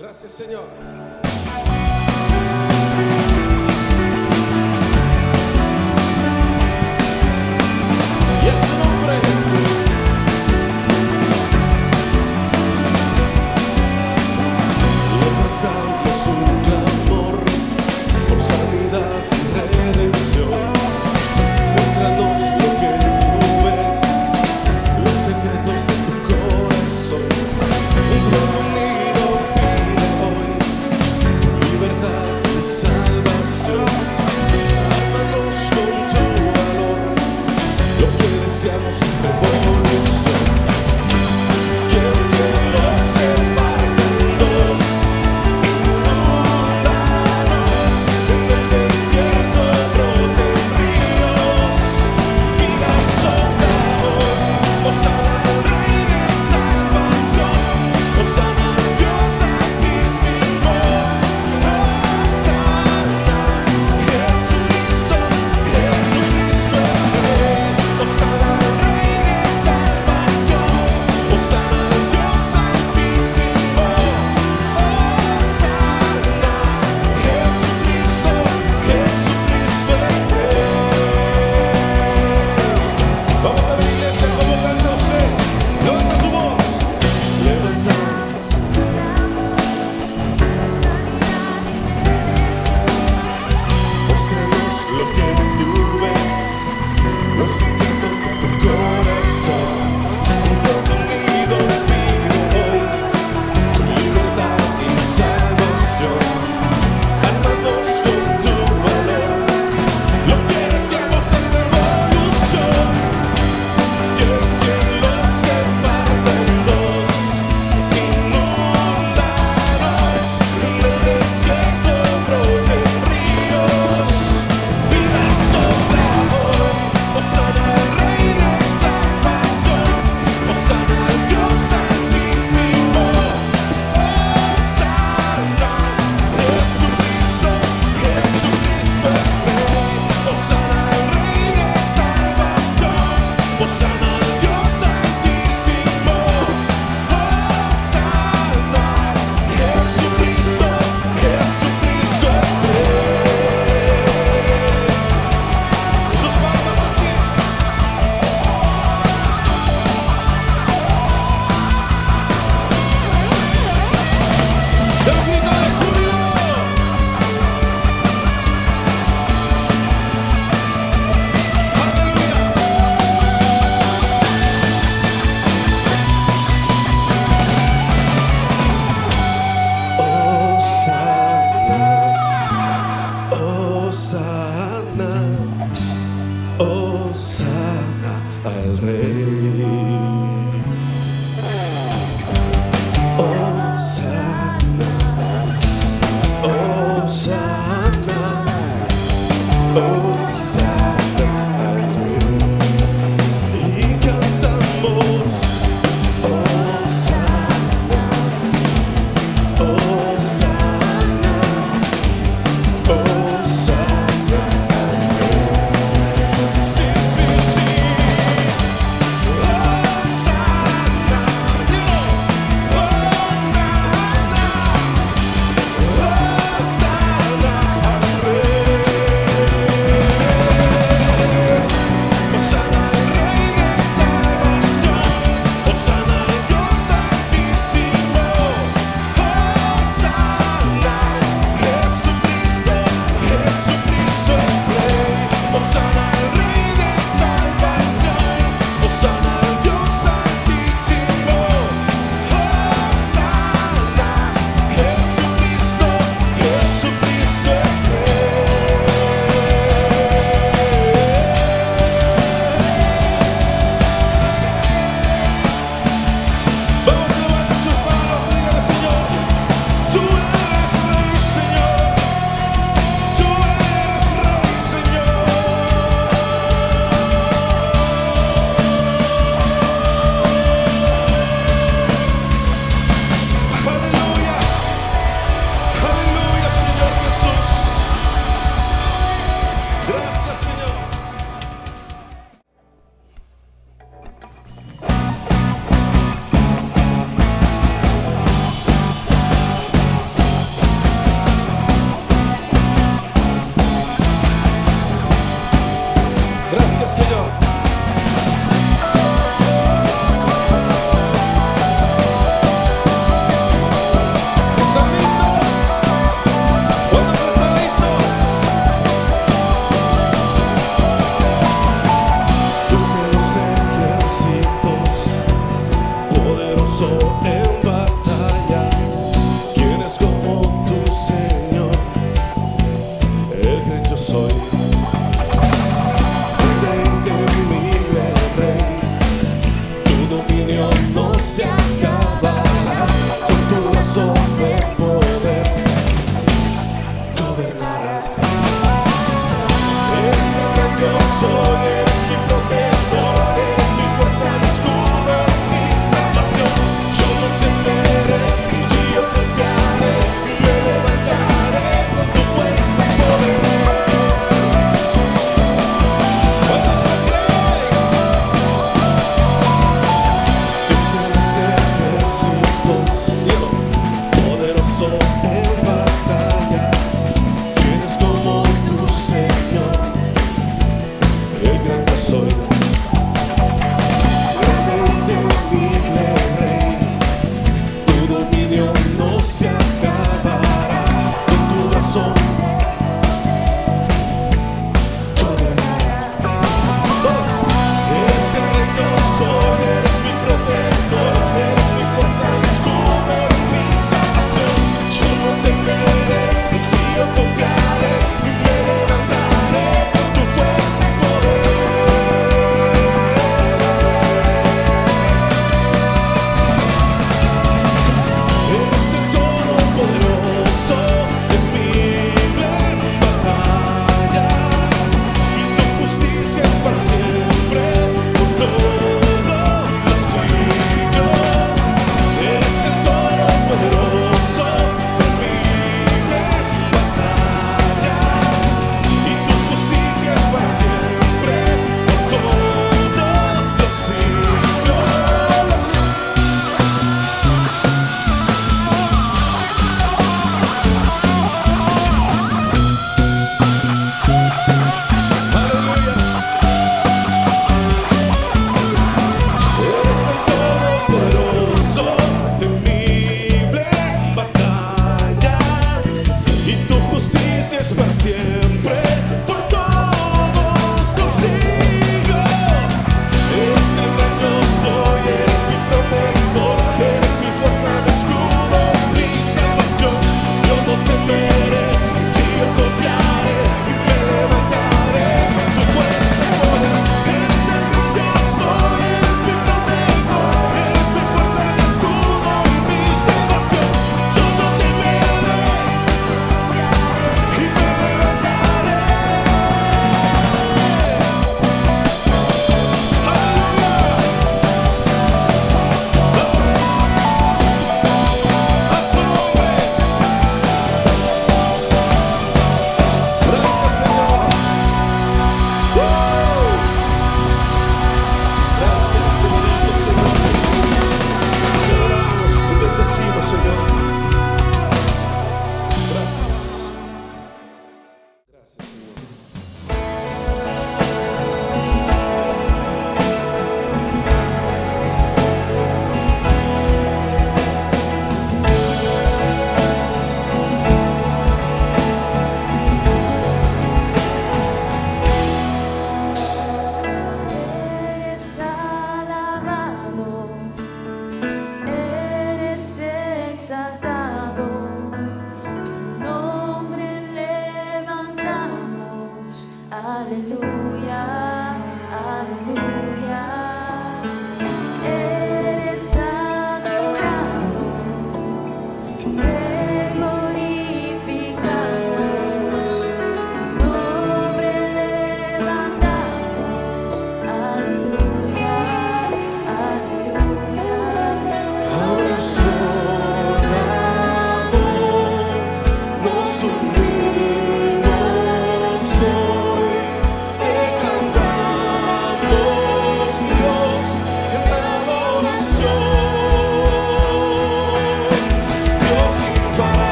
Gracias, Señor. Y en su nombre levantamos un clamor por sanidad y redención. Muéstranos lo que tú ves, los secretos de tu corazón. Un pueblo unido pide hoy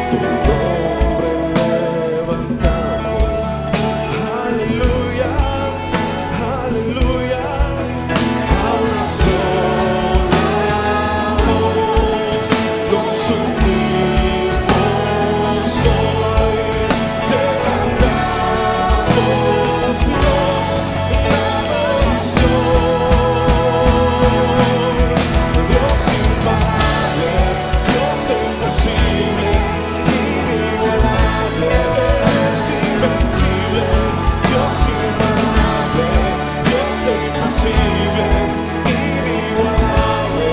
tu nombre levantamos. Aleluya, aleluya, a una sola voz nos unimos hoy, te cantamos Dios, la adoración. Dios inmortal, Dios de imposibles, inigualable, es invencible. Dios inmortal, Dios de imposibles, inigualable,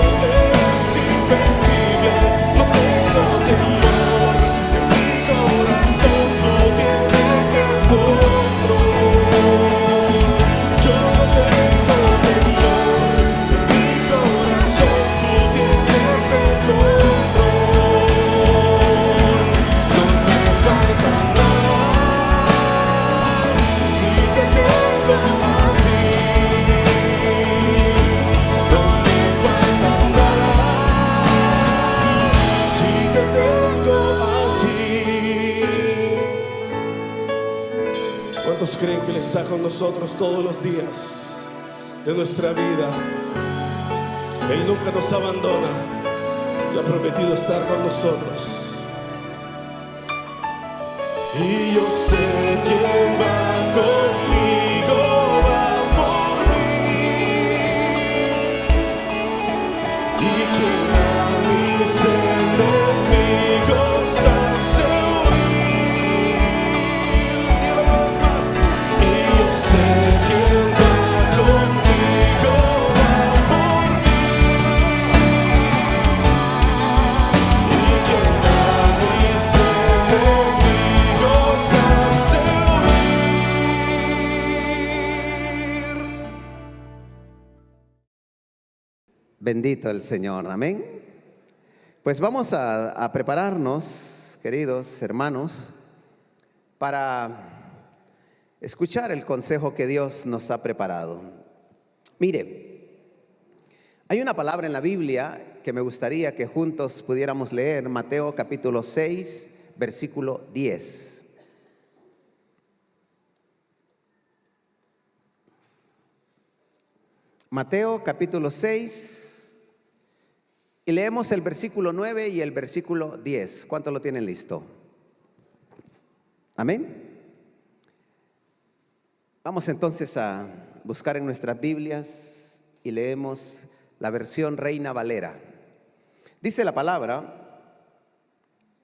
es invencible. No tengo temor, en mi corazón tú tienes el control. Yo no tengo temor, en mi corazón tú tienes el control. No me falta nada si te tengo a ti. No me falta nada si te tengo a ti. ¿Cuántos creen que Él está con nosotros todos los días de nuestra vida? Él nunca nos abandona y ha prometido estar con nosotros. Y yo sé quién va conmigo, va por mí, y quien a mis enemigos hace huir. Dígalo una vez más. Y yo sé quién va conmigo, va por mí, y quien a mis enemigos hace huir. Bendito el Señor, amén. Pues vamos a prepararnos, queridos hermanos, para escuchar el consejo que Dios nos ha preparado. Mire, hay una palabra en la Biblia que me gustaría que juntos pudiéramos leer, Mateo capítulo 6, versículo 10. Mateo capítulo 6, y leemos el versículo 9 y el versículo 10. ¿Cuántos lo tienen listo? Amén. Vamos entonces a buscar en nuestras Biblias y leemos la versión Reina Valera. Dice la palabra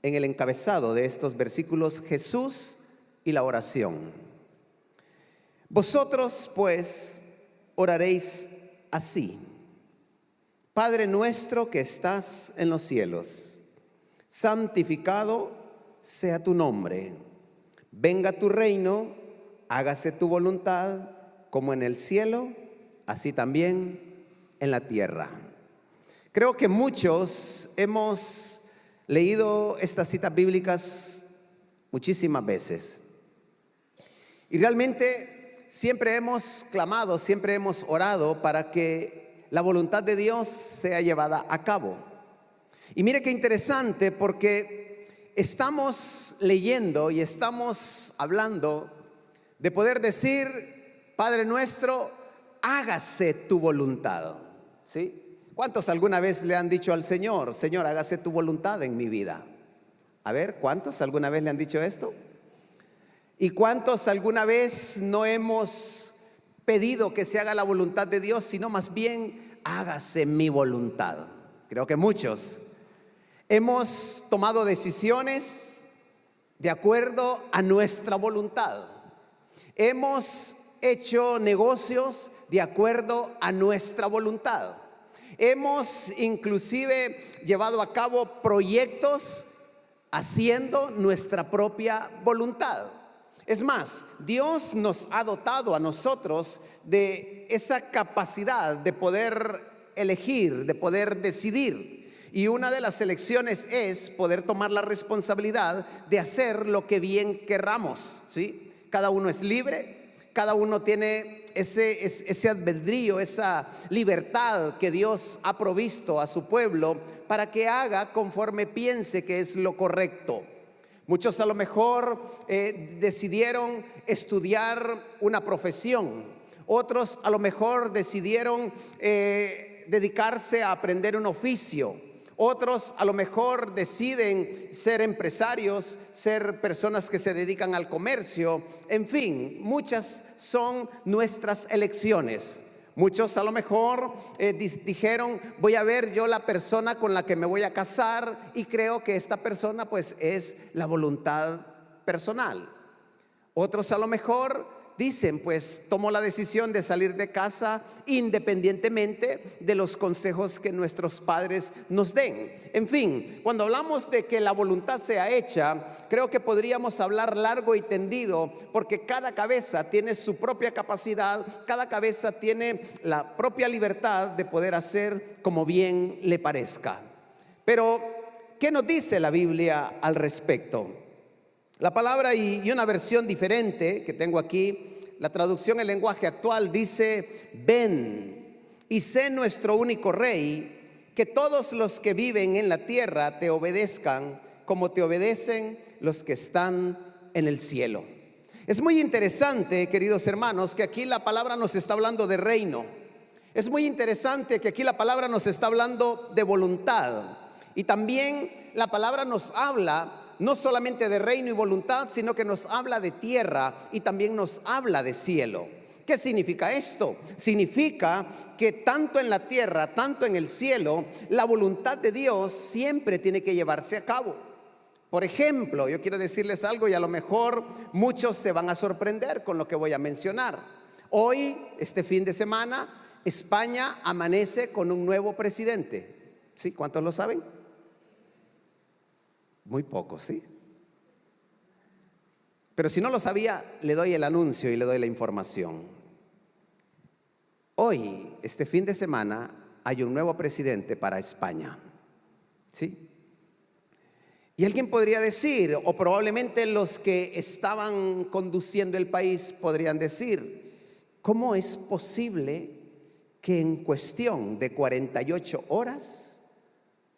en el encabezado de estos versículos: Jesús y la oración. Vosotros pues oraréis así: Padre nuestro que estás en los cielos, santificado sea tu nombre. Venga tu reino, hágase tu voluntad, como en el cielo, así también en la tierra. Creo que muchos hemos leído estas citas bíblicas muchísimas veces. Y realmente siempre hemos clamado, siempre hemos orado para que la voluntad de Dios sea llevada a cabo. Y mire qué interesante, porque estamos leyendo y estamos hablando de poder decir: Padre nuestro, hágase tu voluntad. ¿Sí? ¿Cuántos alguna vez le han dicho al Señor: Señor, hágase tu voluntad en mi vida? A ver, ¿cuántos alguna vez le han dicho esto? ¿Y cuántos alguna vez no hemos pedido que se haga la voluntad de Dios, sino más bien hágase mi voluntad? Creo que muchos hemos tomado decisiones de acuerdo a nuestra voluntad. Hemos hecho negocios de acuerdo a nuestra voluntad. Hemos inclusive llevado a cabo proyectos haciendo nuestra propia voluntad. Es más, Dios nos ha dotado a nosotros de esa capacidad de poder elegir, de poder decidir. Y una de las elecciones es poder tomar la responsabilidad de hacer lo que bien querramos, ¿sí? Cada uno es libre, cada uno tiene ese albedrío, esa libertad que Dios ha provisto a su pueblo para que haga conforme piense que es lo correcto. Muchos a lo mejor decidieron estudiar una profesión. Otros a lo mejor decidieron dedicarse a aprender un oficio. Otros a lo mejor deciden ser empresarios, ser personas que se dedican al comercio. En fin, muchas son nuestras elecciones. Muchos a lo mejor dijeron, voy a ver yo la persona con la que me voy a casar y creo que esta persona pues es la voluntad personal. Otros a lo mejor dicen, pues tomo la decisión de salir de casa independientemente de los consejos que nuestros padres nos den. En fin, cuando hablamos de que la voluntad sea hecha, creo que podríamos hablar largo y tendido, porque cada cabeza tiene su propia capacidad, cada cabeza tiene la propia libertad de poder hacer como bien le parezca. Pero, ¿qué nos dice la Biblia al respecto? La palabra y una versión diferente que tengo aquí, la traducción en lenguaje actual dice: ven y sé nuestro único rey, que todos los que viven en la tierra te obedezcan como te obedecen los que están en el cielo. Es muy interesante, queridos hermanos, que aquí la palabra nos está hablando de reino. Es muy interesante que aquí la palabra nos está hablando de voluntad. Y también la palabra nos habla no solamente de reino y voluntad, sino que nos habla de tierra y también nos habla de cielo. ¿Qué significa esto? Significa que tanto en la tierra, tanto en el cielo, la voluntad de Dios siempre tiene que llevarse a cabo. Por ejemplo, yo quiero decirles algo y a lo mejor muchos se van a sorprender con lo que voy a mencionar. Hoy, este fin de semana, España amanece con un nuevo presidente. ¿Sí? ¿Cuántos lo saben? Muy pocos, ¿sí? Pero si no lo sabía, le doy el anuncio y le doy la información. Hoy, este fin de semana, hay un nuevo presidente para España. ¿Sí? Y alguien podría decir, o probablemente los que estaban conduciendo el país podrían decir, ¿cómo es posible que en cuestión de 48 horas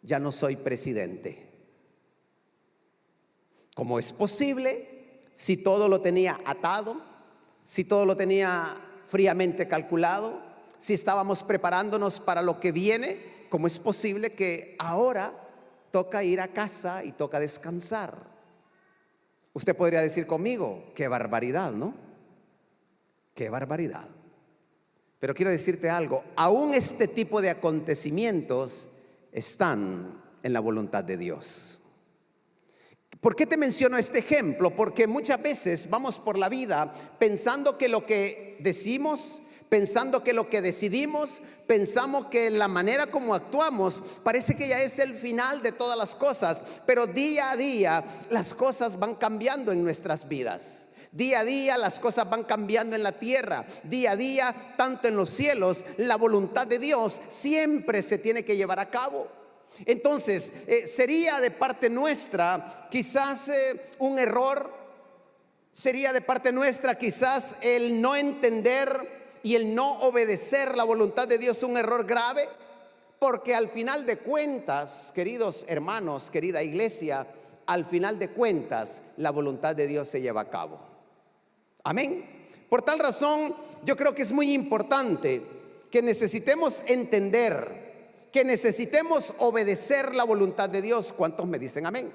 ya no soy presidente? ¿Cómo es posible si todo lo tenía atado, si todo lo tenía fríamente calculado, si estábamos preparándonos para lo que viene? ¿Cómo es posible que ahora toca ir a casa y toca descansar? Usted podría decir conmigo, qué barbaridad, ¿no? Qué barbaridad. Pero quiero decirte algo, aún este tipo de acontecimientos están en la voluntad de Dios. ¿Por qué te menciono este ejemplo? Porque muchas veces vamos por la vida pensando que lo que decimos, pensando que lo que decidimos, pensamos que la manera como actuamos parece que ya es el final de todas las cosas, pero día a día las cosas van cambiando en nuestras vidas. Día a día las cosas van cambiando en la tierra. Día a día, tanto en los cielos, la voluntad de Dios siempre se tiene que llevar a cabo. Entonces, sería de parte nuestra quizás un error, sería de parte nuestra quizás el no entender y el no obedecer la voluntad de Dios un error grave, porque al final de cuentas, queridos hermanos, querida iglesia, al final de cuentas la voluntad de Dios se lleva a cabo. Amén. Por tal razón, yo creo que es muy importante que necesitemos entender, que necesitemos obedecer la voluntad de Dios. ¿Cuántos me dicen amén?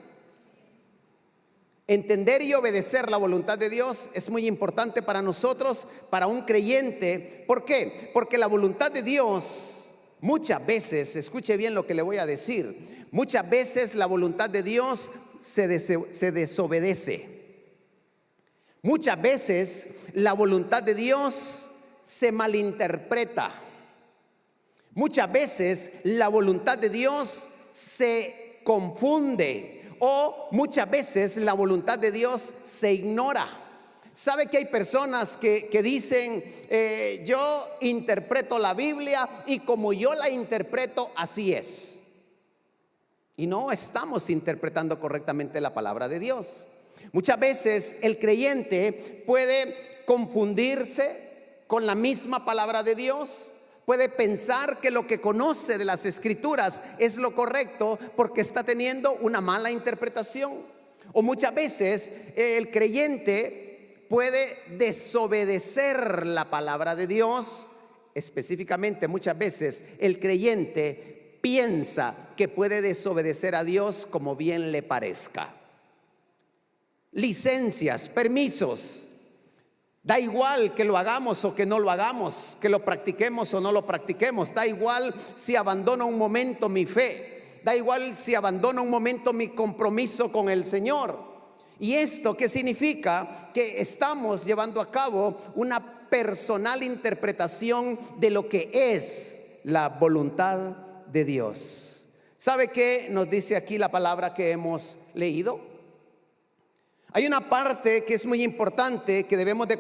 Entender y obedecer la voluntad de Dios es muy importante para nosotros, para un creyente. ¿Por qué? Porque la voluntad de Dios muchas veces, escuche bien lo que le voy a decir, muchas veces la voluntad de Dios se desobedece. Muchas veces la voluntad de Dios se malinterpreta. Muchas veces la voluntad de Dios se confunde o muchas veces la voluntad de Dios se ignora. ¿Sabe que hay personas que dicen, yo interpreto la Biblia y como yo la interpreto, así es? Y no estamos interpretando correctamente la palabra de Dios. Muchas veces el creyente puede confundirse con la misma palabra de Dios. Puede pensar que lo que conoce de las Escrituras es lo correcto porque está teniendo una mala interpretación. O muchas veces el creyente puede desobedecer la palabra de Dios. Específicamente, muchas veces el creyente piensa que puede desobedecer a Dios como bien le parezca. Licencias, permisos. Da igual que lo hagamos o que no lo hagamos, que lo practiquemos o no lo practiquemos. Da igual si abandono un momento mi fe. Da igual si abandono un momento mi compromiso con el Señor. ¿Y esto qué significa? Que estamos llevando a cabo una personal interpretación de lo que es la voluntad de Dios. ¿Sabe qué nos dice aquí la palabra que hemos leído? Hay una parte que es muy importante que debemos de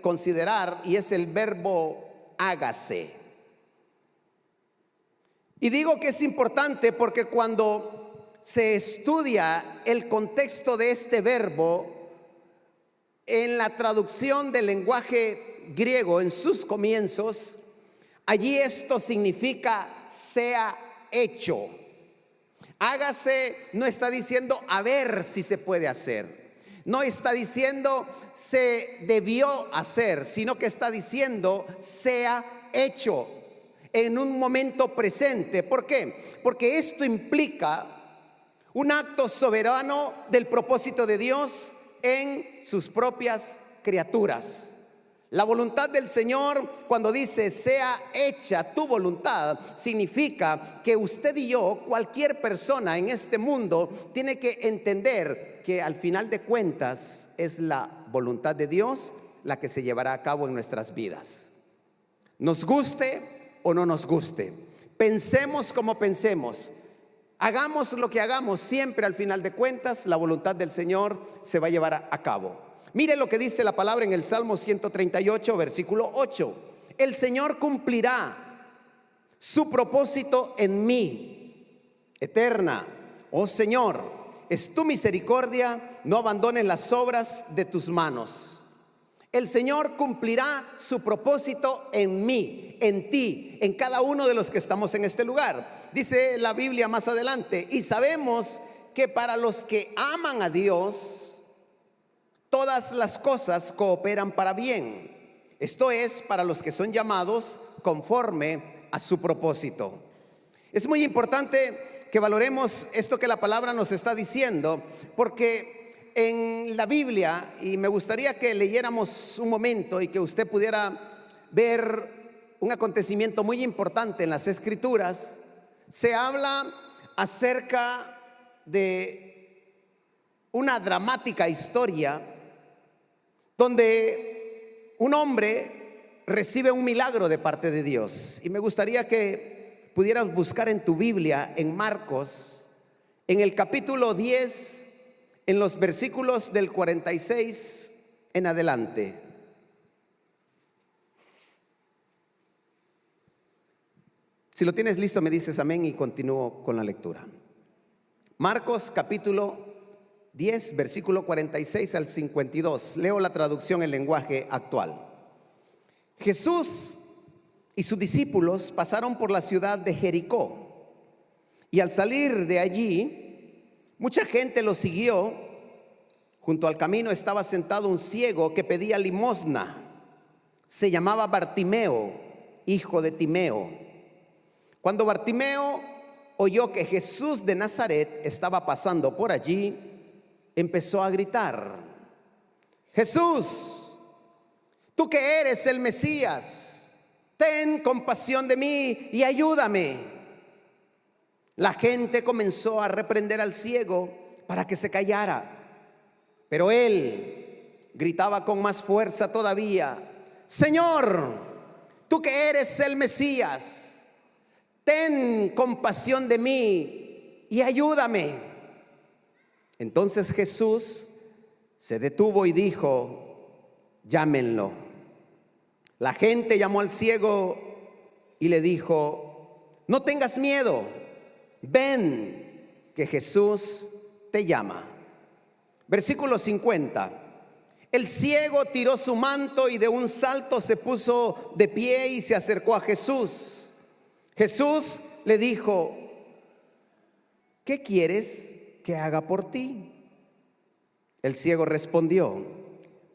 considerar, y es el verbo hágase. Y digo que es importante porque cuando se estudia el contexto de este verbo en la traducción del lenguaje griego en sus comienzos, allí esto significa sea hecho. Hágase no está diciendo a ver si se puede hacer, no está diciendo se debió hacer, sino que está diciendo sea hecho en un momento presente. ¿Por qué? Porque esto implica un acto soberano del propósito de Dios en sus propias criaturas. La voluntad del Señor, cuando dice sea hecha tu voluntad, significa que usted y yo, cualquier persona en este mundo, tiene que entender que al final de cuentas es la voluntad de Dios la que se llevará a cabo en nuestras vidas. Nos guste o no nos guste, pensemos como pensemos, hagamos lo que hagamos, siempre al final de cuentas la voluntad del Señor se va a llevar a cabo. Mire lo que dice la palabra en el Salmo 138, versículo 8. El Señor cumplirá su propósito en mí, eterna. Oh Señor, es tu misericordia, no abandones las obras de tus manos. El Señor cumplirá su propósito en mí, en ti, en cada uno de los que estamos en este lugar. Dice la Biblia más adelante, y sabemos que para los que aman a Dios, todas las cosas cooperan para bien. Esto es, para los que son llamados conforme a su propósito. Es muy importante que valoremos esto que la palabra nos está diciendo, porque en la Biblia, y me gustaría que leyéramos un momento y que usted pudiera ver un acontecimiento muy importante en las Escrituras, se habla acerca de una dramática historia donde un hombre recibe un milagro de parte de Dios. Y me gustaría que pudieras buscar en tu Biblia, en Marcos, en el capítulo 10, en los versículos del 46 en adelante. Si lo tienes listo me dices amén y continúo con la lectura. Marcos capítulo 10, versículo 46 al 52. Leo la traducción en lenguaje actual. Jesús y sus discípulos pasaron por la ciudad de Jericó, y al salir de allí, mucha gente lo siguió. Junto al camino estaba sentado un ciego que pedía limosna. Se llamaba Bartimeo, hijo de Timeo. Cuando Bartimeo oyó que Jesús de Nazaret estaba pasando por allí, empezó a gritar: Jesús, tú que eres el Mesías, ten compasión de mí y ayúdame. La gente comenzó a reprender al ciego para que se callara, pero él gritaba con más fuerza todavía: Señor, tú que eres el Mesías, ten compasión de mí y ayúdame. Entonces Jesús se detuvo y dijo: llámenlo. La gente llamó al ciego y le dijo: no tengas miedo, ven, que Jesús te llama. Versículo 50. El ciego tiró su manto y de un salto se puso de pie y se acercó a Jesús. Jesús le dijo: ¿qué quieres que haga por ti? El ciego respondió: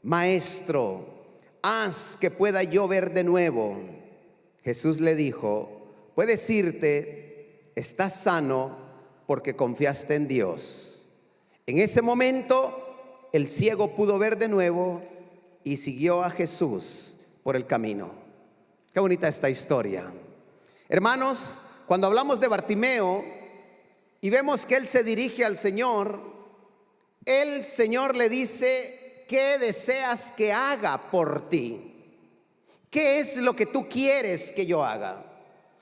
Maestro, haz que pueda yo ver de nuevo. Jesús le dijo: puedes irte, estás sano porque confiaste en Dios. En ese momento el ciego pudo ver de nuevo y siguió a Jesús por el camino. Qué bonita esta historia. Hermanos, cuando hablamos de Bartimeo y vemos que él se dirige al Señor, el Señor le dice: ¿qué deseas que haga por ti? ¿Qué es lo que tú quieres que yo haga?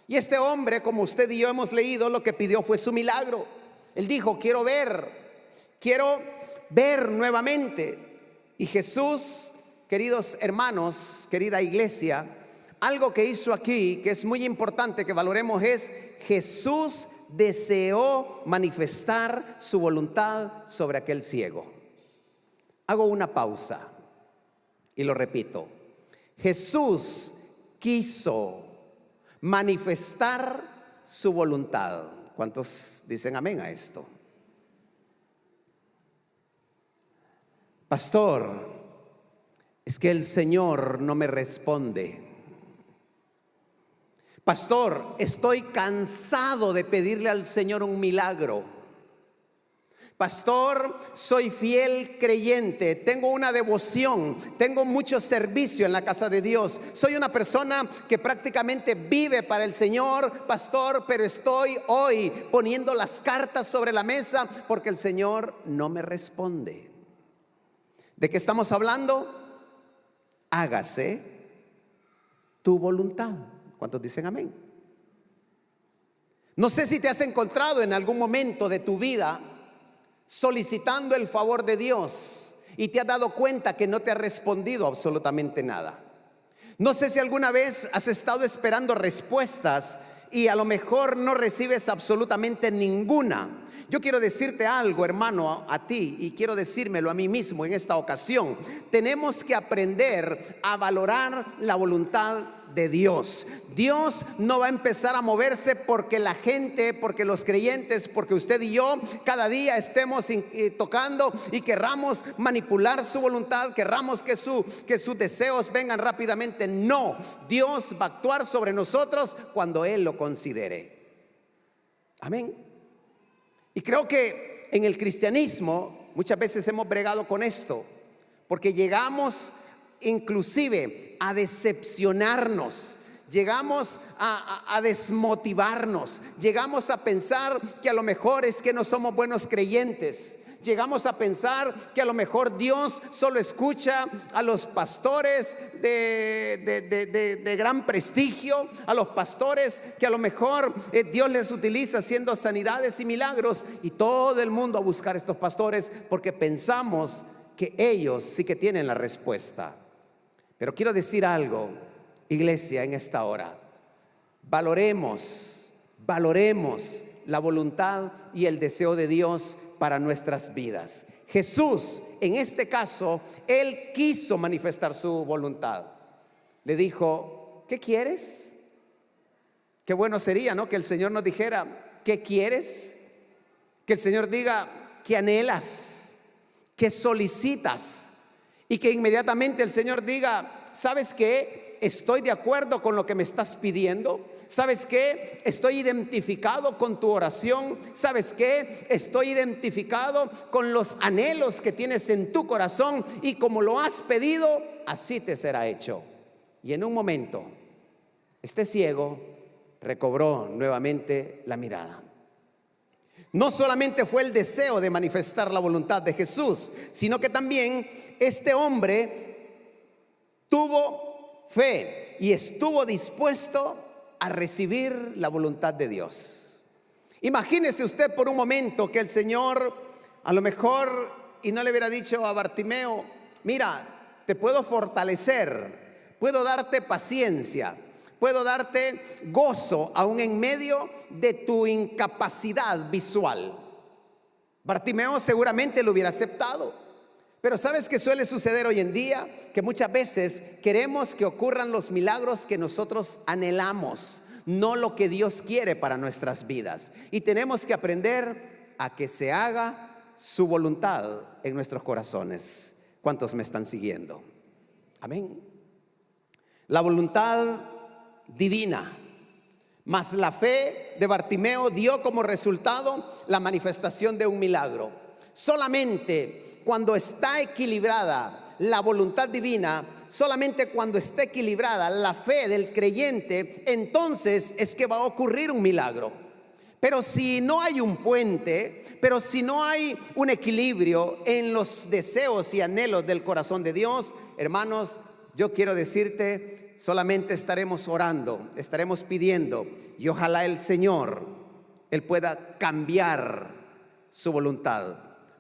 Y este hombre, como usted y yo hemos leído, lo que pidió fue su milagro. Él dijo: quiero ver nuevamente. Y Jesús, queridos hermanos, querida iglesia, algo que hizo aquí que es muy importante que valoremos es: Jesús deseó manifestar su voluntad sobre aquel ciego. Hago una pausa y lo repito. Jesús quiso manifestar su voluntad. ¿Cuántos dicen amén a esto? Pastor, es que el Señor no me responde. Pastor, estoy cansado de pedirle al Señor un milagro. Pastor, soy fiel creyente, tengo una devoción, tengo mucho servicio en la casa de Dios. Soy una persona que prácticamente vive para el Señor, pastor, pero estoy hoy poniendo las cartas sobre la mesa porque el Señor no me responde. ¿De qué estamos hablando? Hágase tu voluntad. ¿Cuántos dicen amén? No sé si te has encontrado en algún momento de tu vida solicitando el favor de Dios y te has dado cuenta que no te ha respondido absolutamente nada. No sé si alguna vez has estado esperando respuestas y a lo mejor no recibes absolutamente ninguna. Yo quiero decirte algo, hermano, a ti, y quiero decírmelo a mí mismo en esta ocasión. Tenemos que aprender a valorar la voluntad de Dios. Dios no va a empezar a moverse porque la gente, porque los creyentes, porque usted y yo cada día estemos tocando y querramos manipular su voluntad, querramos que sus deseos vengan rápidamente. No, Dios va a actuar sobre nosotros cuando Él lo considere. Amén. Y creo que en el cristianismo muchas veces hemos bregado con esto, porque llegamos inclusive a decepcionarnos, llegamos a desmotivarnos, llegamos a pensar que a lo mejor es que no somos buenos creyentes. Llegamos a pensar que a lo mejor Dios solo escucha a los pastores de gran prestigio, a los pastores que a lo mejor Dios les utiliza haciendo sanidades y milagros, y todo el mundo a buscar estos pastores porque pensamos que ellos sí que tienen la respuesta. Pero quiero decir algo, iglesia, en esta hora. Valoremos la voluntad y el deseo de Dios para nuestras vidas. Jesús, en este caso, Él quiso manifestar su voluntad. Le dijo: ¿qué quieres? Qué bueno sería, ¿no? Que el Señor nos dijera: ¿qué quieres? Que el Señor diga: ¿qué anhelas? ¿Qué solicitas? Y que inmediatamente el Señor diga: ¿sabes qué? Estoy de acuerdo con lo que me estás pidiendo. ¿Sabes qué? Estoy identificado con tu oración. ¿Sabes qué? Estoy identificado con los anhelos que tienes en tu corazón, y como lo has pedido, así te será hecho. Y en un momento, este ciego recobró nuevamente la mirada. No solamente fue el deseo de manifestar la voluntad de Jesús, sino que también este hombre tuvo fe y estuvo dispuesto a recibir la voluntad de Dios. Imagínese usted por un momento que el Señor a lo mejor y no le hubiera dicho a Bartimeo: mira, te puedo fortalecer, puedo darte paciencia, puedo darte gozo aún en medio de tu incapacidad visual. Bartimeo seguramente lo hubiera aceptado. Pero ¿sabes qué suele suceder hoy en día? Que muchas veces queremos que ocurran los milagros que nosotros anhelamos, no lo que Dios quiere para nuestras vidas. Y tenemos que aprender a que se haga su voluntad en nuestros corazones. ¿Cuántos me están siguiendo? Amén. La voluntad divina, mas la fe de Bartimeo dio como resultado la manifestación de un milagro. Solamente cuando está equilibrada la voluntad divina, solamente cuando está equilibrada la fe del creyente, entonces es que va a ocurrir un milagro. Pero si no hay un puente, pero si no hay un equilibrio en los deseos y anhelos del corazón de Dios, hermanos, yo quiero decirte, solamente estaremos orando, estaremos pidiendo, y ojalá el Señor, Él pueda cambiar su voluntad.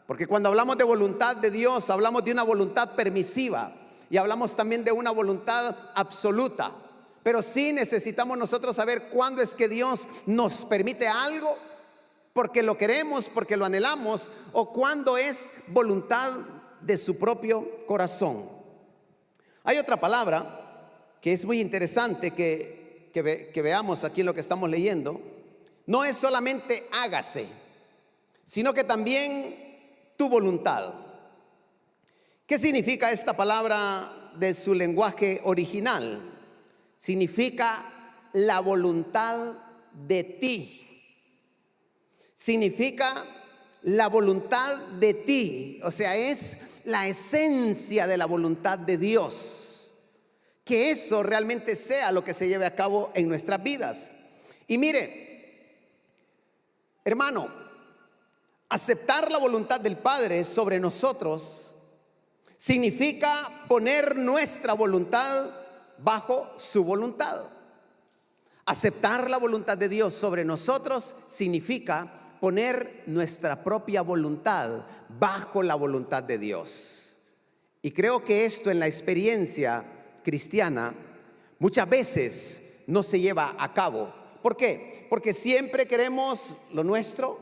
Porque cuando hablamos de voluntad de Dios, hablamos de una voluntad permisiva y hablamos también de una voluntad absoluta. Pero sí necesitamos nosotros saber cuándo es que Dios nos permite algo porque lo queremos, porque lo anhelamos, o cuándo es voluntad de su propio corazón. Hay otra palabra que es muy interesante que veamos aquí en lo que estamos leyendo. No es solamente hágase, sino que también tu voluntad. ¿Qué significa esta palabra de su lenguaje original? Significa la voluntad de ti. Significa la voluntad de ti. O sea, es la esencia de la voluntad de Dios. Que eso realmente sea lo que se lleve a cabo en nuestras vidas. Y mire, hermano, aceptar la voluntad del Padre sobre nosotros significa poner nuestra voluntad bajo su voluntad. Aceptar la voluntad de Dios sobre nosotros significa poner nuestra propia voluntad bajo la voluntad de Dios. Y creo que esto en la experiencia cristiana muchas veces no se lleva a cabo. ¿Por qué? Porque siempre queremos lo nuestro.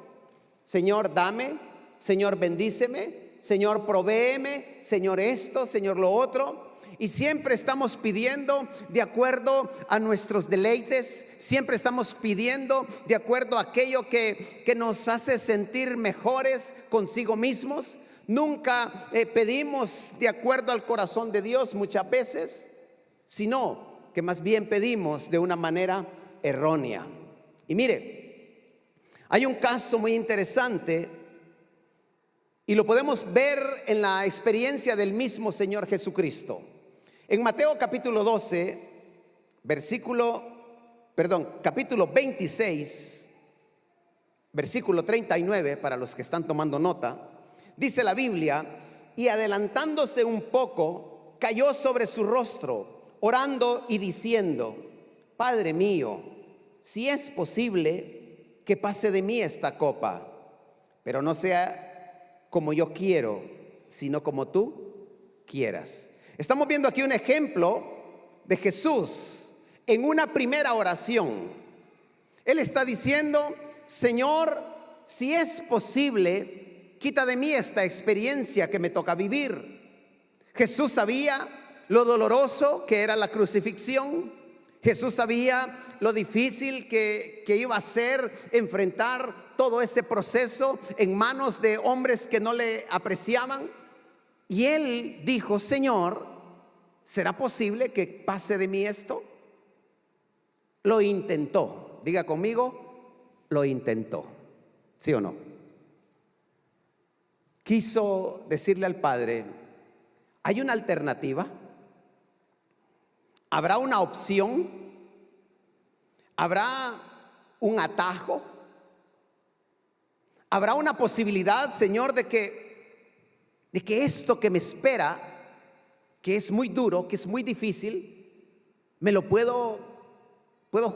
Señor, dame. Señor, bendíceme. Señor, provéeme. Señor, esto. Señor, lo otro. Y siempre estamos pidiendo de acuerdo a nuestros deleites. Siempre estamos pidiendo de acuerdo a aquello que nos hace sentir mejores consigo mismos. Nunca pedimos de acuerdo al corazón de Dios muchas veces, sino que más bien pedimos de una manera errónea. Y mire, hay un caso muy interesante y lo podemos ver en la experiencia del mismo Señor Jesucristo. En Mateo capítulo 12, capítulo 26, versículo 39, para los que están tomando nota, dice la Biblia: y adelantándose un poco, cayó sobre su rostro, orando y diciendo: Padre mío, si es posible, que pase de mí esta copa, pero no sea como yo quiero, sino como tú quieras. Estamos viendo aquí un ejemplo de Jesús en una primera oración. Él está diciendo: Señor, si es posible, quita de mí esta experiencia que me toca vivir. Jesús sabía lo doloroso que era la crucifixión. Jesús sabía lo difícil que iba a ser enfrentar todo ese proceso en manos de hombres que no le apreciaban. Y él dijo: Señor, ¿será posible que pase de mí esto? Lo intentó. Diga conmigo, lo intentó. ¿Sí o no? Quiso decirle al Padre: ¿hay una alternativa? ¿Habrá una opción? ¿Habrá un atajo? ¿Habrá una posibilidad, Señor, de que esto que me espera, que es muy duro, que es muy difícil, me lo puedo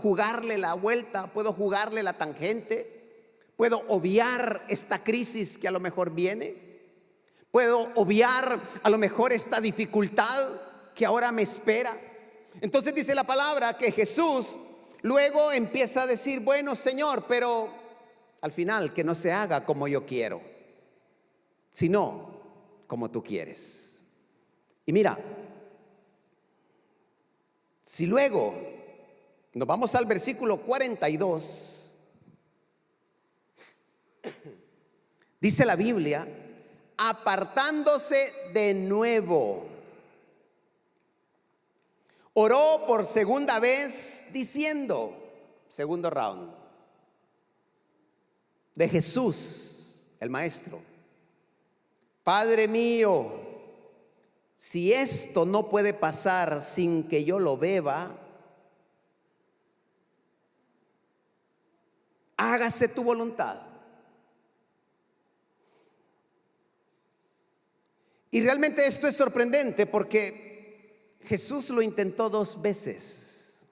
jugarle la vuelta, puedo jugarle la tangente, puedo obviar esta crisis que a lo mejor viene, puedo obviar a lo mejor esta dificultad que ahora me espera? Entonces dice la palabra que Jesús luego empieza a decir: bueno, Señor, pero al final que no se haga como yo quiero, sino como tú quieres. Y mira, si luego nos vamos al versículo 42, Dice la Biblia, apartándose de nuevo, oró por segunda vez diciendo, segundo round, de Jesús, el Maestro: Padre mío, si esto no puede pasar sin que yo lo beba, hágase tu voluntad. Y realmente esto es sorprendente porque Jesús lo intentó 2 veces.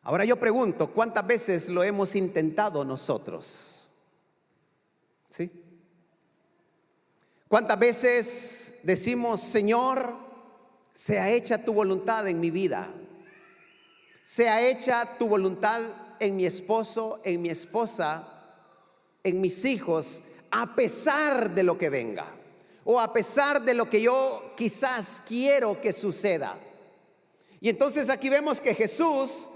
Ahora yo pregunto, ¿cuántas veces lo hemos intentado nosotros? ¿Sí? ¿Cuántas veces decimos, Señor, sea hecha tu voluntad en mi vida? Sea hecha tu voluntad en mi esposo, en mi esposa, en mis hijos, a pesar de lo que venga, o a pesar de lo que yo quizás quiero que suceda. Y entonces aquí vemos que Jesús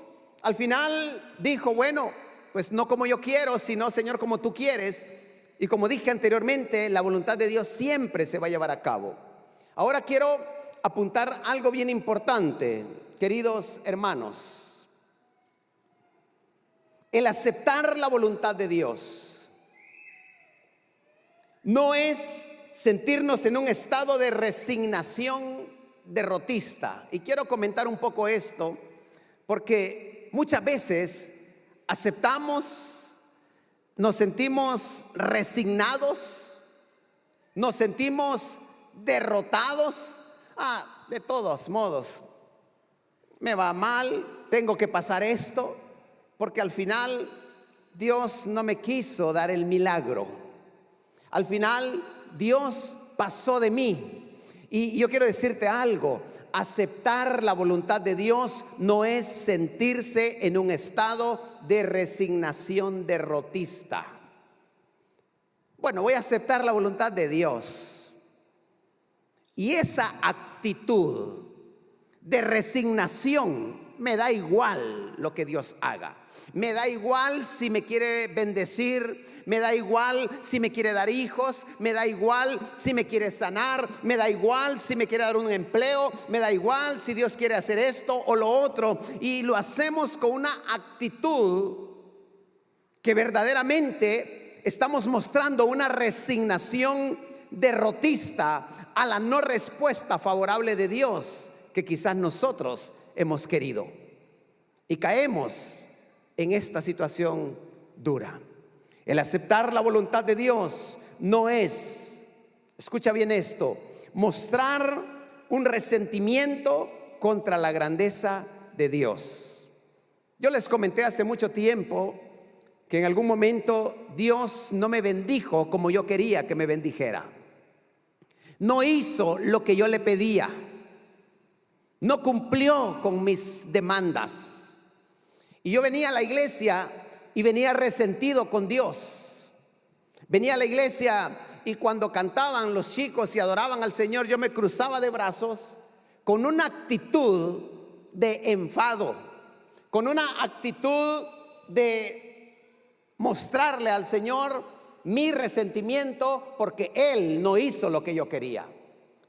al final dijo, bueno, pues no como yo quiero, sino, Señor, como tú quieres. Y como dije anteriormente, la voluntad de Dios siempre se va a llevar a cabo. Ahora quiero apuntar algo bien importante, queridos hermanos. El aceptar la voluntad de Dios no es sentirnos en un estado de resignación derrotista. Y quiero comentar un poco esto, porque muchas veces aceptamos, nos sentimos resignados, nos sentimos derrotados. De todos modos, me va mal, tengo que pasar esto, porque al final Dios no me quiso dar el milagro. Al final Dios pasó de mí. Y yo quiero decirte algo: aceptar la voluntad de Dios no es sentirse en un estado de resignación derrotista. Bueno, voy a aceptar la voluntad de Dios. Y esa actitud de resignación, me da igual lo que Dios haga. Me da igual si me quiere bendecir, me da igual si me quiere dar hijos, me da igual si me quiere sanar, me da igual si me quiere dar un empleo, me da igual si Dios quiere hacer esto o lo otro. Y lo hacemos con una actitud que verdaderamente estamos mostrando una resignación derrotista a la no respuesta favorable de Dios que quizás nosotros hemos querido. Y caemos en esta situación dura. El aceptar la voluntad de Dios no es, escucha bien esto, mostrar un resentimiento contra la grandeza de Dios. Yo les comenté hace mucho tiempo que en algún momento Dios no me bendijo como yo quería que me bendijera. No hizo lo que yo le pedía. No cumplió con mis demandas. Y yo venía a la iglesia y venía resentido con Dios. Venía a la iglesia y cuando cantaban los chicos y adoraban al Señor, yo me cruzaba de brazos con una actitud de enfado, con una actitud de mostrarle al Señor mi resentimiento porque Él no hizo lo que yo quería.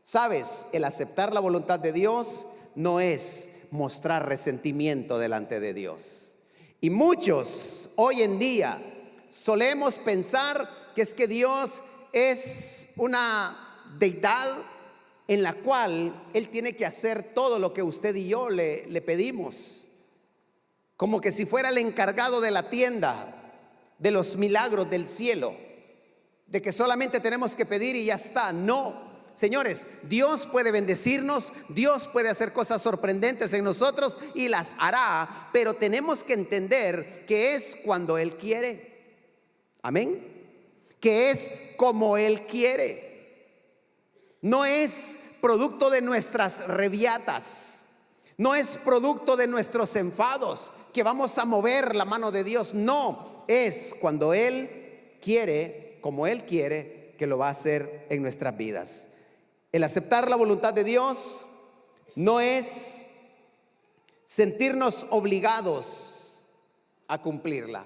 Sabes, el aceptar la voluntad de Dios no es mostrar resentimiento delante de Dios. Y muchos hoy en día solemos pensar que es que Dios es una deidad en la cual Él tiene que hacer todo lo que usted y yo le pedimos. Como que si fuera el encargado de la tienda, de los milagros del cielo, de que solamente tenemos que pedir y ya está. No. Señores, Dios puede bendecirnos, Dios puede hacer cosas sorprendentes en nosotros y las hará, pero tenemos que entender que es cuando Él quiere. Amén. Que es como Él quiere. No es producto de nuestras reviatas, no es producto de nuestros enfados que vamos a mover la mano de Dios. No, es cuando Él quiere, como Él quiere, que lo va a hacer en nuestras vidas. El aceptar la voluntad de Dios no es sentirnos obligados a cumplirla.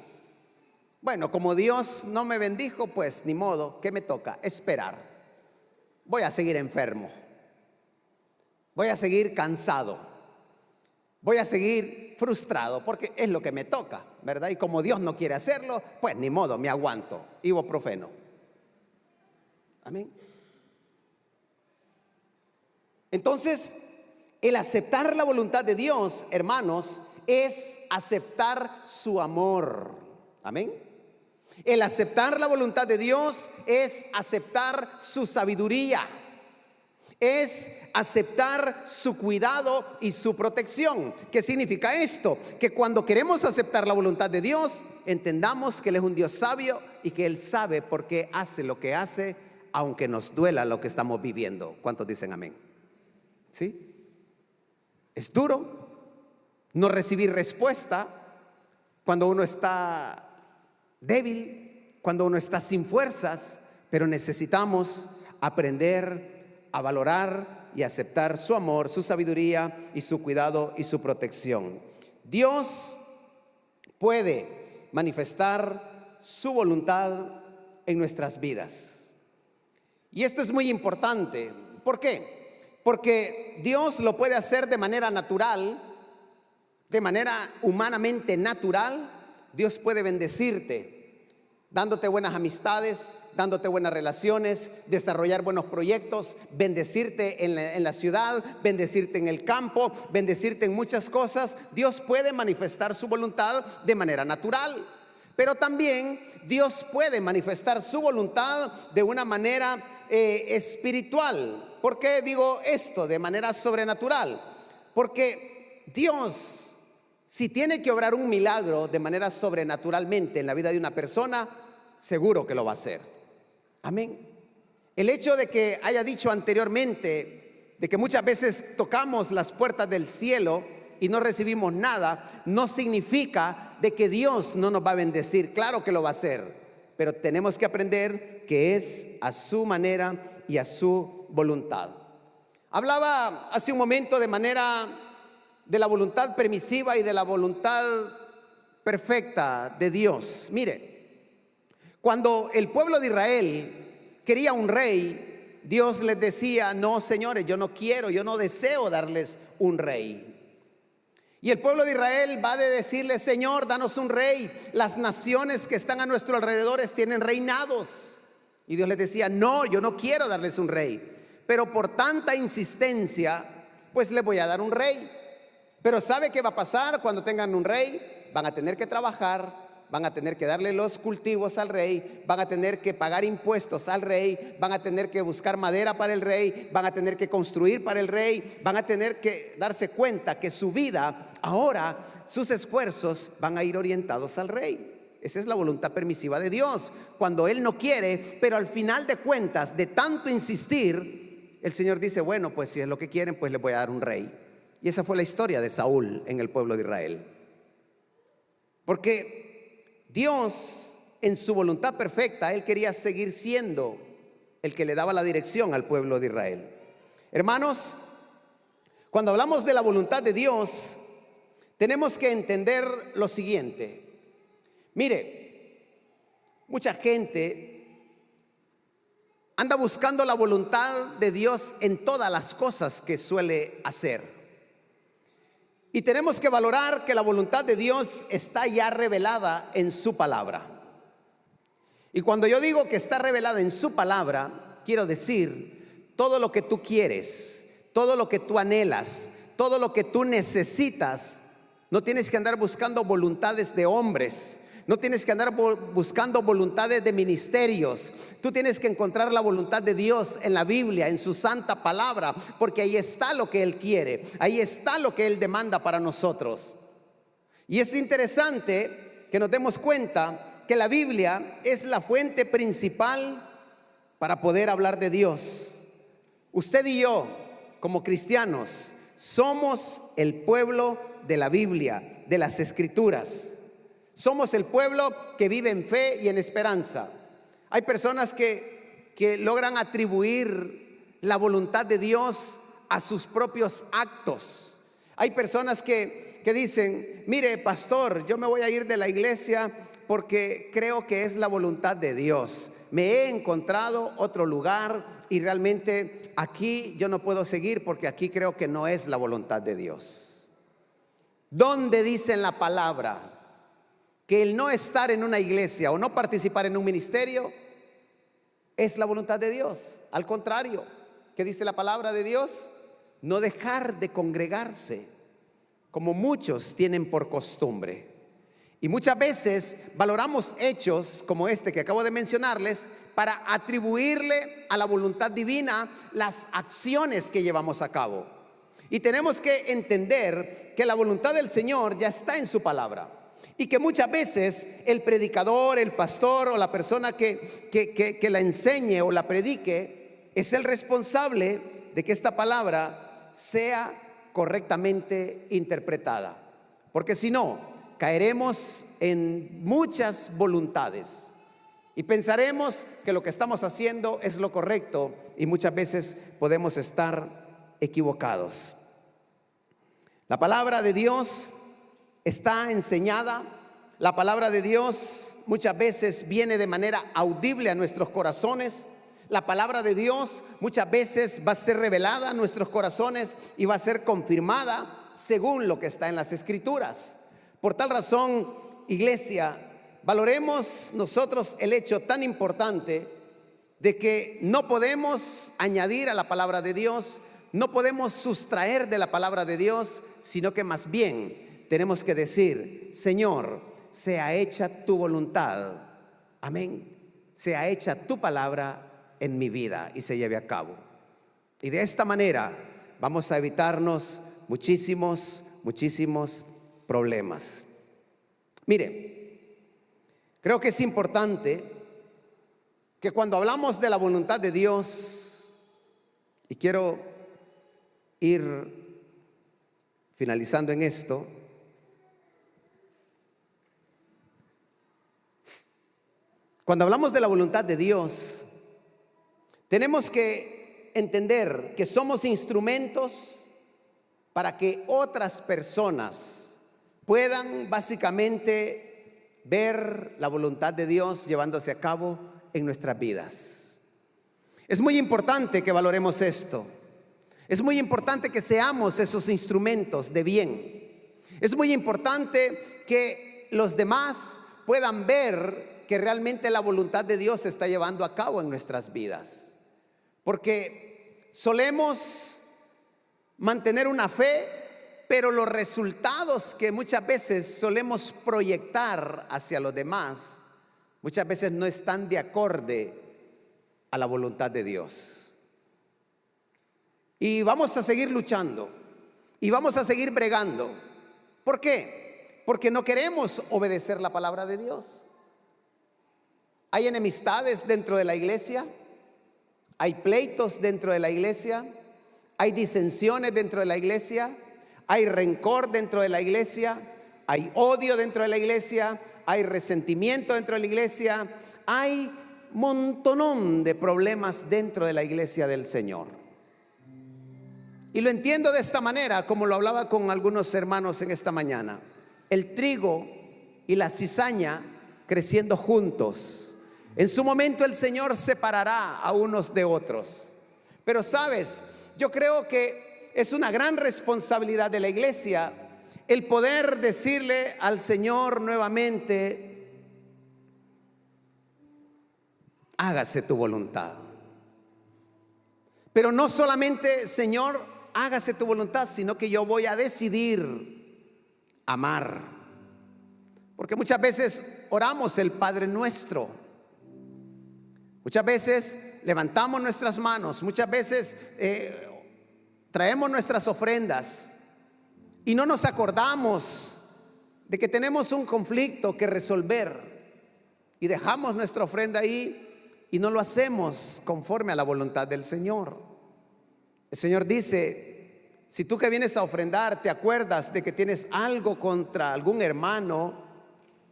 Bueno, como Dios no me bendijo, pues ni modo, ¿qué me toca? Esperar. Voy a seguir enfermo. Voy a seguir cansado. Voy a seguir frustrado porque es lo que me toca, ¿verdad? Y como Dios no quiere hacerlo, pues ni modo, me aguanto. Ibuprofeno. Amén. Entonces, el aceptar la voluntad de Dios, hermanos, es aceptar su amor. Amén. El aceptar la voluntad de Dios es aceptar su sabiduría. Es aceptar su cuidado y su protección. ¿Qué significa esto? Que cuando queremos aceptar la voluntad de Dios, entendamos que Él es un Dios sabio y que Él sabe por qué hace lo que hace, aunque nos duela lo que estamos viviendo. ¿Cuántos dicen amén? ¿Sí? Es duro no recibir respuesta cuando uno está débil, cuando uno está sin fuerzas, pero necesitamos aprender a valorar y aceptar su amor, su sabiduría y su cuidado y su protección. Dios puede manifestar su voluntad en nuestras vidas. Y esto es muy importante. ¿Por qué? Porque Dios lo puede hacer de manera natural, de manera humanamente natural. Dios puede bendecirte, dándote buenas amistades, dándote buenas relaciones, desarrollar buenos proyectos, bendecirte en la ciudad, bendecirte en el campo, bendecirte en muchas cosas. Dios puede manifestar su voluntad de manera natural, pero también Dios puede manifestar su voluntad de una manera espiritual. ¿Por qué digo esto de manera sobrenatural? Porque Dios, si tiene que obrar un milagro de manera sobrenaturalmente en la vida de una persona, seguro que lo va a hacer. Amén. El hecho de que haya dicho anteriormente de que muchas veces tocamos las puertas del cielo y no recibimos nada, no significa de que Dios no nos va a bendecir. Claro que lo va a hacer, pero tenemos que aprender que es a su manera y a su voluntad. Hablaba hace un momento de la voluntad permisiva y de la voluntad perfecta de Dios. Mire, cuando el pueblo de Israel quería un rey, Dios les decía: no, señores, yo no deseo darles un rey. Y el pueblo de Israel va de decirle: Señor, danos un rey. Las naciones que están a nuestro alrededor tienen reinados. Y Dios les decía: no, yo no quiero darles un rey. Pero por tanta insistencia, pues les voy a dar un rey. Pero ¿sabe qué va a pasar cuando tengan un rey? Van a tener que trabajar, van a tener que darle los cultivos al rey, van a tener que pagar impuestos al rey, van a tener que buscar madera para el rey, van a tener que construir para el rey, van a tener que darse cuenta que su vida ahora, sus esfuerzos van a ir orientados al rey. Esa es la voluntad permisiva de Dios, cuando Él no quiere, pero al final de cuentas, de tanto insistir, el Señor dice: bueno, pues si es lo que quieren, pues les voy a dar un rey. Y esa fue la historia de Saúl en el pueblo de Israel. Porque Dios, en su voluntad perfecta, Él quería seguir siendo el que le daba la dirección al pueblo de Israel. Hermanos, cuando hablamos de la voluntad de Dios, tenemos que entender lo siguiente. Mire, mucha gente anda buscando la voluntad de Dios en todas las cosas que suele hacer. Y tenemos que valorar que la voluntad de Dios está ya revelada en su palabra. Y cuando yo digo que está revelada en su palabra, quiero decir, todo lo que tú quieres, todo lo que tú anhelas, todo lo que tú necesitas, no tienes que andar buscando voluntades de hombres. No tienes que andar buscando voluntades de ministerios. Tú tienes que encontrar la voluntad de Dios en la Biblia, en su santa palabra, porque ahí está lo que Él quiere, ahí está lo que Él demanda para nosotros. Y es interesante que nos demos cuenta que la Biblia es la fuente principal para poder hablar de Dios. Usted y yo, como cristianos, somos el pueblo de la Biblia, de las Escrituras. Somos el pueblo que vive en fe y en esperanza. Hay personas que logran atribuir la voluntad de Dios a sus propios actos. Hay personas que dicen: mire, pastor, yo me voy a ir de la iglesia porque creo que es la voluntad de Dios. Me he encontrado otro lugar y realmente aquí yo no puedo seguir porque aquí creo que no es la voluntad de Dios. ¿Dónde dice en la palabra que el no estar en una iglesia o no participar en un ministerio es la voluntad de Dios? Al contrario, ¿qué dice la palabra de Dios? No dejar de congregarse, como muchos tienen por costumbre. Y muchas veces valoramos hechos como este que acabo de mencionarles para atribuirle a la voluntad divina las acciones que llevamos a cabo. Y tenemos que entender que la voluntad del Señor ya está en su palabra. Y que muchas veces el predicador, el pastor o la persona que la enseñe o la predique es el responsable de que esta palabra sea correctamente interpretada. Porque si no, caeremos en muchas voluntades y pensaremos que lo que estamos haciendo es lo correcto y muchas veces podemos estar equivocados. La palabra de Dios está enseñada. La palabra de Dios muchas veces viene de manera audible a nuestros corazones. La palabra de Dios muchas veces va a ser revelada a nuestros corazones y va a ser confirmada según lo que está en las Escrituras. Por tal razón, iglesia, valoremos nosotros el hecho tan importante de que no podemos añadir a la palabra de Dios, no podemos sustraer de la palabra de Dios, sino que más bien tenemos que decir: Señor, sea hecha tu voluntad, amén, sea hecha tu palabra en mi vida y se lleve a cabo. Y de esta manera vamos a evitarnos muchísimos problemas. Mire, creo que es importante que cuando hablamos de la voluntad de Dios, y quiero ir finalizando en esto, cuando hablamos de la voluntad de Dios, tenemos que entender que somos instrumentos para que otras personas puedan básicamente ver la voluntad de Dios llevándose a cabo en nuestras vidas. Es muy importante que valoremos esto. Es muy importante que seamos esos instrumentos de bien. Es muy importante que los demás puedan ver que realmente la voluntad de Dios se está llevando a cabo en nuestras vidas. Porque solemos mantener una fe, pero los resultados que muchas veces solemos proyectar hacia los demás, muchas veces no están de acorde a la voluntad de Dios. Y vamos a seguir luchando y vamos a seguir bregando. ¿Por qué? Porque no queremos obedecer la palabra de Dios. Hay enemistades dentro de la iglesia, hay pleitos dentro de la iglesia, hay disensiones dentro de la iglesia, hay rencor dentro de la iglesia, hay odio dentro de la iglesia, hay resentimiento dentro de la iglesia, hay montonón de problemas dentro de la iglesia del Señor. Y lo entiendo de esta manera, como lo hablaba con algunos hermanos en esta mañana: el trigo y la cizaña creciendo juntos. En su momento el Señor separará a unos de otros. Pero sabes, yo creo que es una gran responsabilidad de la iglesia el poder decirle al Señor nuevamente: hágase tu voluntad. Pero no solamente, Señor, hágase tu voluntad, sino que yo voy a decidir amar. Porque muchas veces oramos el Padre Nuestro. Muchas veces levantamos nuestras manos, muchas veces traemos nuestras ofrendas y no nos acordamos de que tenemos un conflicto que resolver y dejamos nuestra ofrenda ahí y no lo hacemos conforme a la voluntad del Señor. El Señor dice: si tú que vienes a ofrendar te acuerdas de que tienes algo contra algún hermano,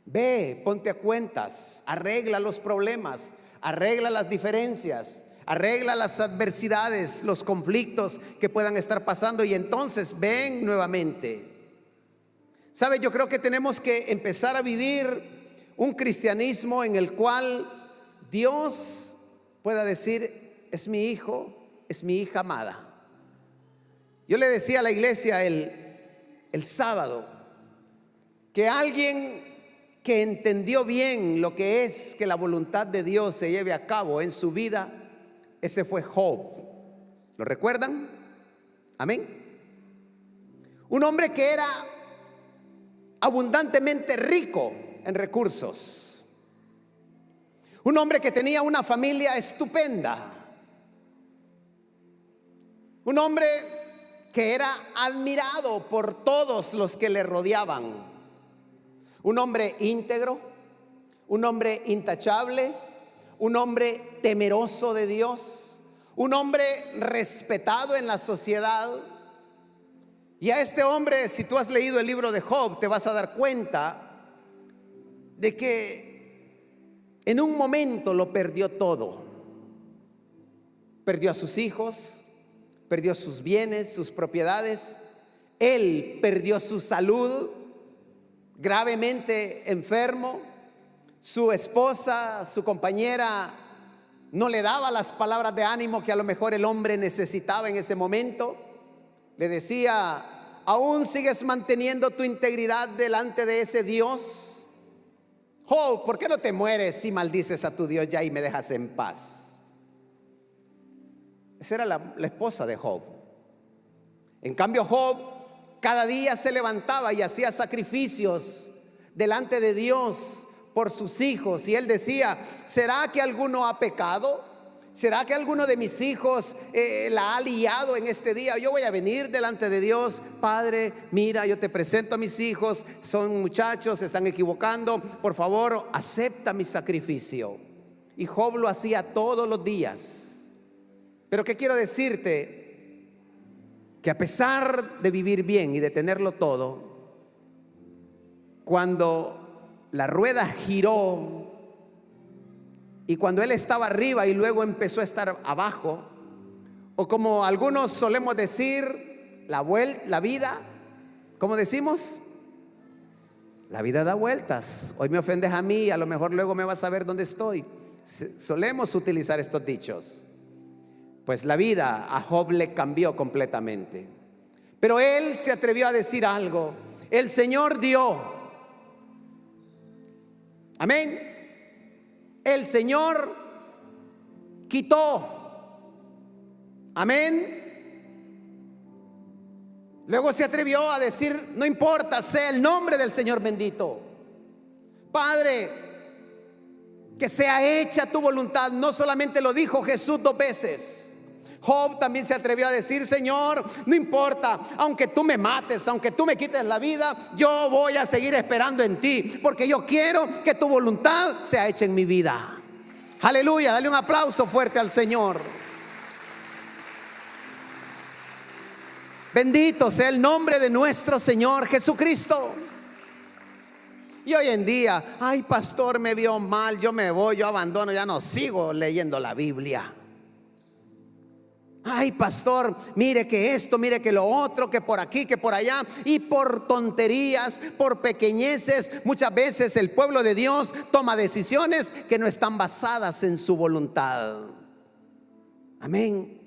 ve, ponte a cuentas, arregla los problemas, arregla las diferencias, arregla las adversidades, los conflictos que puedan estar pasando, y entonces ven nuevamente. ¿Sabe? Yo creo que tenemos que empezar a vivir un cristianismo en el cual Dios pueda decir: es mi hijo, es mi hija amada. Yo le decía a la iglesia el sábado que alguien que entendió bien lo que es que la voluntad de Dios se lleve a cabo en su vida, ese fue Job. ¿Lo recuerdan? Amén. Un hombre que era abundantemente rico en recursos. Un hombre que tenía una familia estupenda. Un hombre que era admirado por todos los que le rodeaban. Un hombre íntegro, un hombre intachable, un hombre temeroso de Dios, un hombre respetado en la sociedad. Y a este hombre, si tú has leído el libro de Job, te vas a dar cuenta de que en un momento lo perdió todo. Perdió a sus hijos, perdió sus bienes, sus propiedades. Él perdió su salud, gravemente enfermo. Su esposa, su compañera, no le daba las palabras de ánimo que a lo mejor el hombre necesitaba en ese momento. Le decía: ¿aún sigues manteniendo tu integridad delante de ese Dios? Job, ¿por qué no te mueres si maldices a tu Dios ya y me dejas en paz? Esa era la esposa de Job. En cambio, Job cada día se levantaba y hacía sacrificios delante de Dios por sus hijos. Y él decía: ¿será que alguno ha pecado? ¿Será que alguno de mis hijos la ha liado en este día? Yo voy a venir delante de Dios: Padre, mira, yo te presento a mis hijos, son muchachos, se están equivocando, por favor, acepta mi sacrificio. Y Job lo hacía todos los días. Pero ¿qué quiero decirte? Que a pesar de vivir bien y de tenerlo todo, cuando la rueda giró y cuando él estaba arriba y luego empezó a estar abajo, o como algunos solemos decir, la vida, ¿cómo decimos? La vida da vueltas. Hoy me ofendes a mí, a lo mejor luego me vas a ver dónde estoy. Solemos utilizar estos dichos. Pues la vida a Job le cambió completamente. Pero él se atrevió a decir algo: el Señor dio. Amén. El Señor quitó. Amén. Luego se atrevió a decir: no importa, sea el nombre del Señor bendito. Padre, que sea hecha tu voluntad. No solamente lo dijo Jesús 2 veces. Job también se atrevió a decir: Señor, no importa, aunque tú me mates, aunque tú me quites la vida, yo voy a seguir esperando en ti, porque yo quiero que tu voluntad sea hecha en mi vida. Aleluya, dale un aplauso fuerte al Señor. Bendito sea el nombre de nuestro Señor Jesucristo. Y hoy en día: ay, pastor, me vio mal, yo me voy, yo abandono, ya no sigo leyendo la Biblia. Ay, pastor, mire que esto, mire que lo otro, que por aquí, que por allá. Y por tonterías, por pequeñeces, muchas veces el pueblo de Dios toma decisiones que no están basadas en su voluntad. Amén.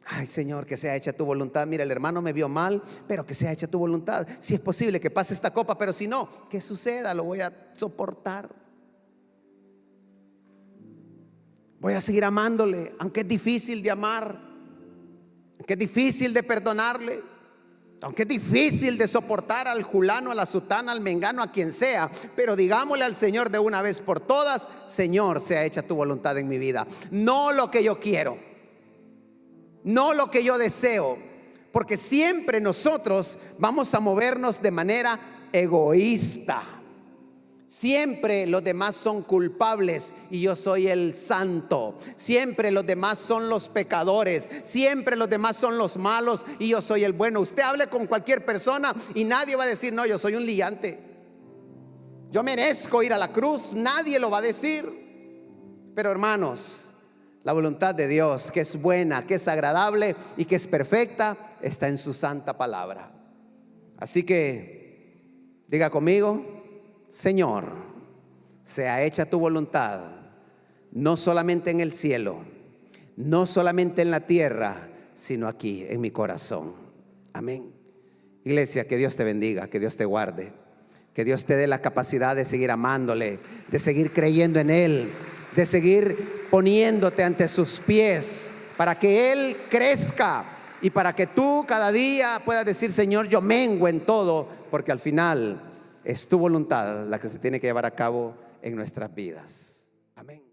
Ay, Señor, que sea hecha tu voluntad. Mira, el hermano me vio mal, pero que sea hecha tu voluntad. Si es posible que pase esta copa, pero si no, que suceda, lo voy a soportar. Voy a seguir amándole, aunque es difícil de amar, aunque es difícil de perdonarle, aunque es difícil de soportar al fulano, a la sutana, al mengano, a quien sea. Pero digámosle al Señor de una vez por todas: Señor, sea hecha tu voluntad en mi vida. No lo que yo quiero, no lo que yo deseo, porque siempre nosotros vamos a movernos de manera egoísta. Siempre los demás son culpables y yo soy el santo. Siempre los demás son los pecadores. Siempre los demás son los malos y yo soy el bueno. Usted hable con cualquier persona y nadie va a decir: no, yo soy un liante, yo merezco ir a la cruz. Nadie lo va a decir. Pero hermanos, la voluntad de Dios, que es buena, que es agradable y que es perfecta, está en su santa palabra. Así que diga conmigo: Señor, sea hecha tu voluntad, no solamente en el cielo, no solamente en la tierra, sino aquí en mi corazón. Amén. Iglesia, que Dios te bendiga, que Dios te guarde, que Dios te dé la capacidad de seguir amándole, de seguir creyendo en Él, de seguir poniéndote ante sus pies para que Él crezca y para que tú cada día puedas decir: Señor, yo mengo en todo, porque al final es tu voluntad la que se tiene que llevar a cabo en nuestras vidas. Amén.